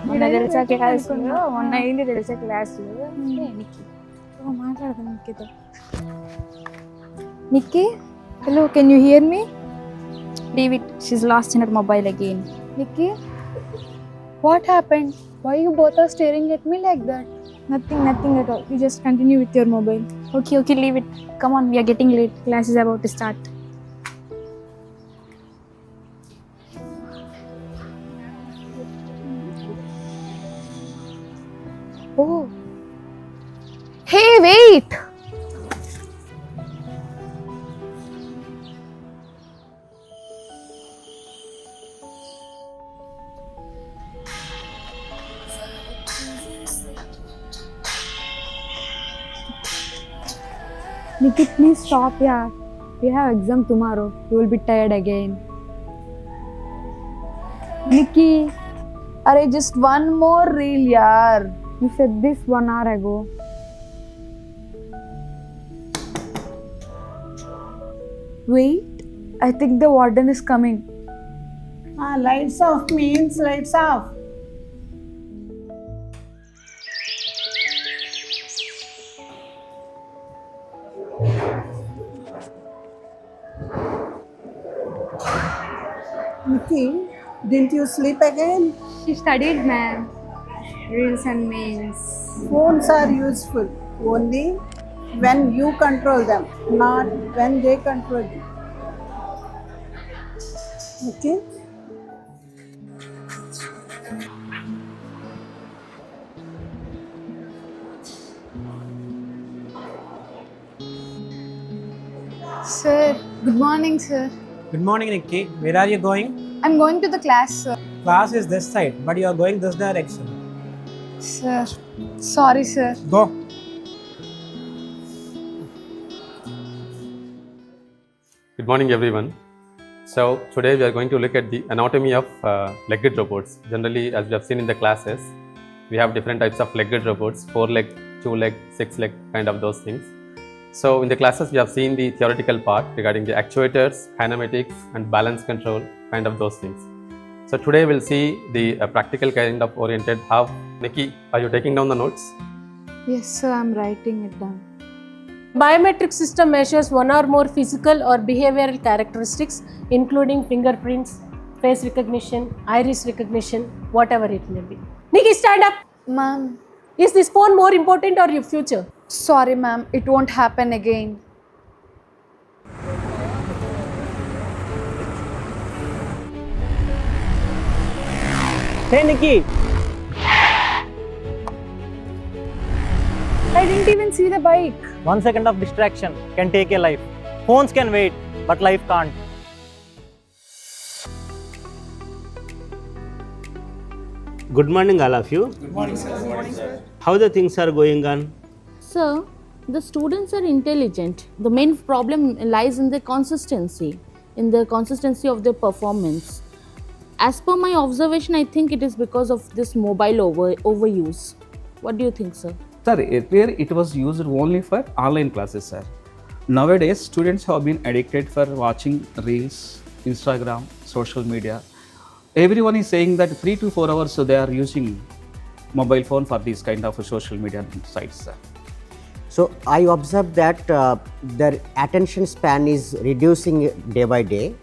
మొన్న తెలుసా క్లాస్లో మొన్న అయింది తెలుసా క్లాస్లో నిక్కి మాట్లాడదాం నిక్కితో. నిక్కి, hello, can you hear me? Leave it, she's lost in her mobile again. Nikki, what happened? Why you both are staring at me like that? Nothing at all. You just continue with your mobile. Okay, leave it. Come on, we are getting late. Class is about to start. Oh. Hey, wait! Nikki, please stop, yeah. We have exam tomorrow. You will be tired again. Nikki, arey, just one more reel, yaar. You said this 1 hour ago. Wait, I think the warden is coming. Lights off means lights off. Nikki, didn't you sleep again? She studied, ma'am. Reels and memes. Phones are useful only when you control them, not when they control you. Okay? Sir, good morning, sir. Good morning, Nikki. Where are you going? I'm going to the class, sir. Class is this side, but you are going this direction. Sir, sorry, sir. Go. Good morning, everyone. So today we are going to look at the anatomy of legged robots. Generally, as we have seen in the classes, we have different types of legged robots: 4-leg, 2-leg, 6-leg, kind of those things. So in the classes, we have seen the theoretical part regarding the actuators, kinematics, and balance control, kind of those things. So today we'll see the practical kind of oriented how. Nikki, are you taking down the notes? Yes, sir, I'm writing it down. Biometric system measures one or more physical or behavioral characteristics, including fingerprints, face recognition, iris recognition, whatever it may be. Nikki, stand up. Ma'am, Is this phone more important or your future? sorry, ma'am, it won't happen again. Hey, Nikki. I didn't even see the bike. 1 second of distraction can take a life. Phones can wait, but life can't. Good morning, all of you. Good morning, sir. Good morning, sir. How the things are going on? Sir, the students are intelligent. The main problem lies in the consistency of their performance. As per my observation, I think it is because of this mobile overuse. What do you think, sir? Sir, earlier it was used only for online classes, sir. Nowadays, students have been addicted for watching reels, Instagram, social media. Everyone is saying that 3 to 4 hours they are using mobile phone for these kind of social media sites, sir. So I observed that their attention span is reducing day by day,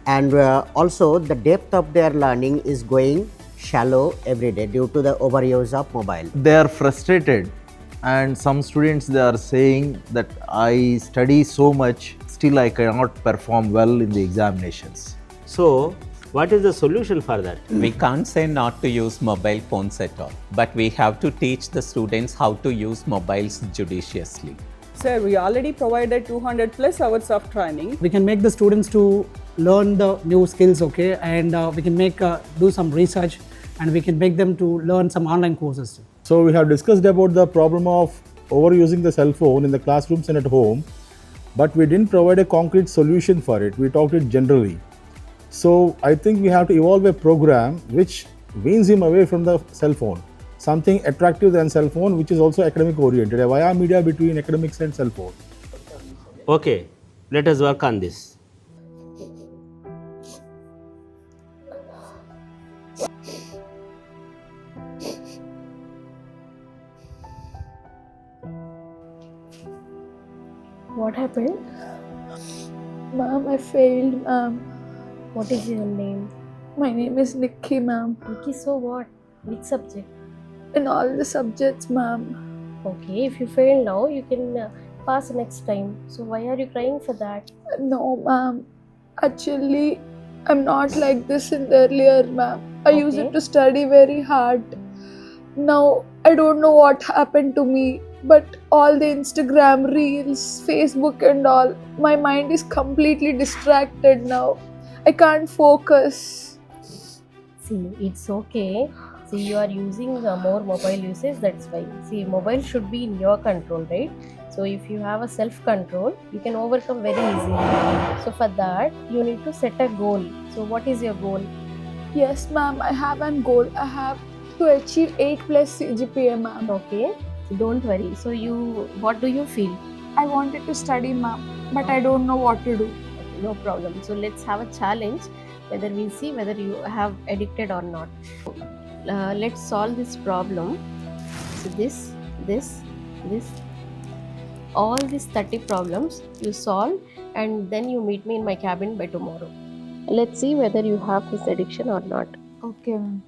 and also the depth of their learning is going shallow every day due to the overuse of mobile. They are frustrated, and some students they are saying that I study so much, still I cannot perform well in the examinations. So, what is the solution for that? We can't say not to use mobile phones at all, but we have to teach the students how to use mobiles judiciously. Sir, we already provided 200 plus hours of training. We can make the students to learn the new skills, okay, and we can make do some research, and we can make them to learn some online courses. So we have discussed about the problem of overusing the cell phone in the classrooms and at home, but we didn't provide a concrete solution for it. We talked it generally. So I think we have to evolve a program which weans him away from the cell phone, something attractive than cell phone, which is also academic oriented, a via media between academics and cell phone. Okay, let us work on this. What happened? Ma'am, I failed, ma'am. What is your name? My name is Nikki, ma'am. Nikki, so what? Which subject? In all the subjects, ma'am. Okay, if you fail now, you can pass next time. So why are you crying for that? No, ma'am. Actually, I'm not like this in the earlier, ma'am. I used Okay. to study very hard. Now, I don't know what happened to me, but all the Instagram reels, Facebook and all, my mind is completely distracted now. I can't focus. See, it's okay. See, you are using more mobile usage, that's why. See, mobile should be in your control, right? So if you have a self-control, you can overcome very easily. So for that, you need to set a goal. So what is your goal? Yes, ma'am, I have a goal. I have to achieve 8 plus CGPA, ma'am. Okay, so don't worry. So what do you feel? I wanted to study, ma'am, but I don't know what to do. Okay, no problem. So let's have a challenge, whether we see whether you have addicted or not. Let's solve this problem. So this, all these 30 problems you solve, and then you meet me in my cabin by tomorrow. Let's see whether you have this addiction or not. Okay, ma'am.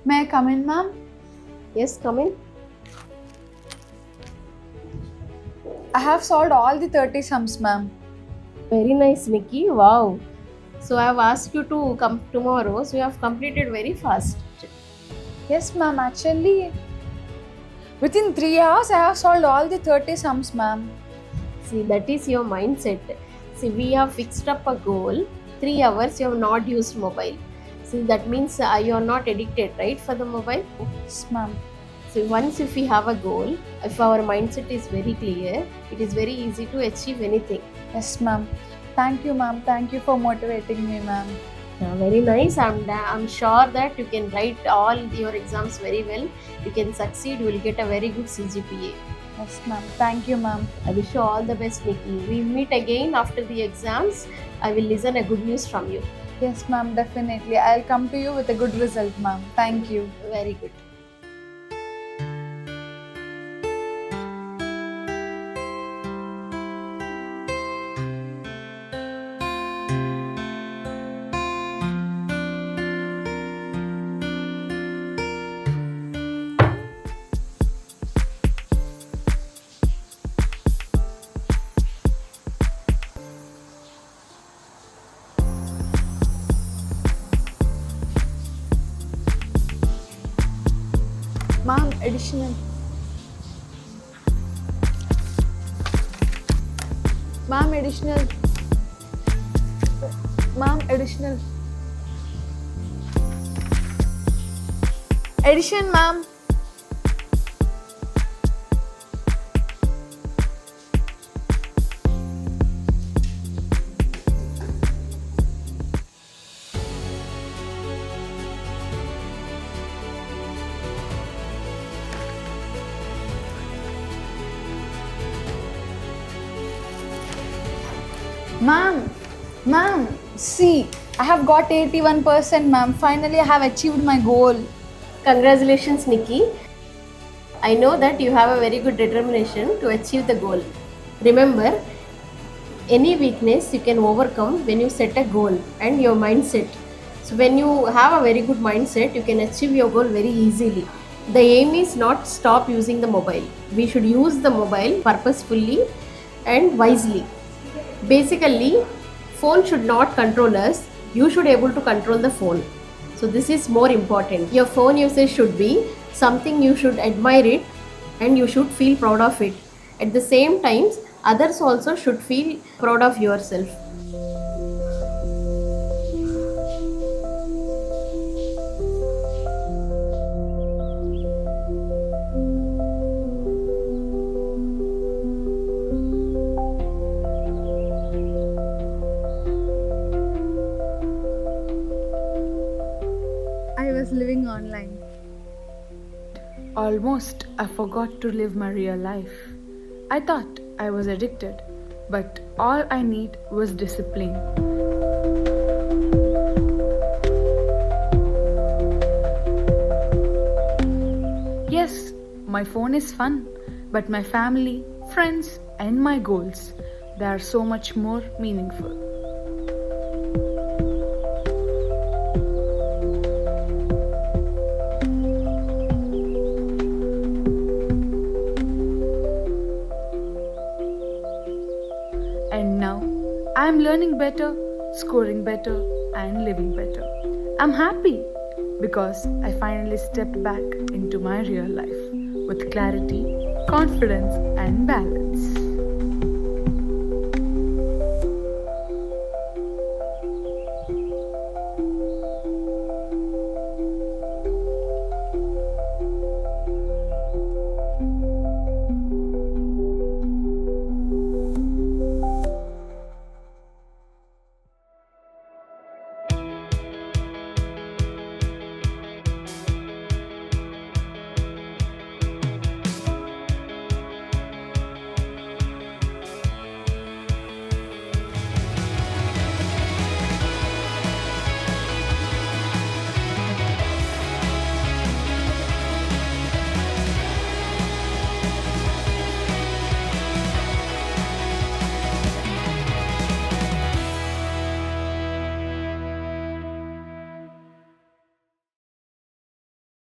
May I come in, ma'am? Yes, come in. I have solved all the 30 sums, ma'am. Very nice, Nikki. Wow. So I have asked you to come tomorrow. So you have completed very fast. Yes, ma'am. Actually, within 3 hours, I have solved all the 30 sums, ma'am. See, that is your mindset. See, we have fixed up a goal. 3 hours you have not used mobile. See, that means you are not addicted, right, for the mobile? Yes, ma'am. So once if we have a goal, if our mindset is very clear, it is very easy to achieve anything. Yes, ma'am. Thank you, ma'am. Thank you for motivating me, ma'am. Very nice. I'm sure that you can write all your exams very well. You can succeed. You will get a very good CGPA. Yes, ma'am. Thank you, ma'am. I wish you all the best, Nikki. We meet again after the exams. I will listen a good news from you. Yes, ma'am. Definitely. I'll come to you with a good result, ma'am. Thank you. Very good. Ma'am, additional. Ma'am, additional. Ma'am, additional. Addition, ma'am. Ma'am, see, I have got 81%, ma'am. Finally, I have achieved my goal. Congratulations, Nikki. I know that you have a very good determination to achieve the goal. Remember, any weakness you can overcome when you set a goal and your mindset. So when you have a very good mindset, you can achieve your goal very easily. The aim is not stop using the mobile. We should use the mobile purposefully and wisely. Basically, phone should not control us. You should able to control the phone. So this is more important. Your phone usage should be something you should admire it and you should feel proud of it. At the same time, others also should feel proud of yourself. I was living Almost I forgot to live my real life. I thought I was addicted, but all I need was discipline. Yes, my phone is fun, but my family, friends, and my goals, they are so much more meaningful. And now I'm learning better, scoring better, and living better. I'm happy because I finally stepped back into my real life with clarity, confidence, and balance.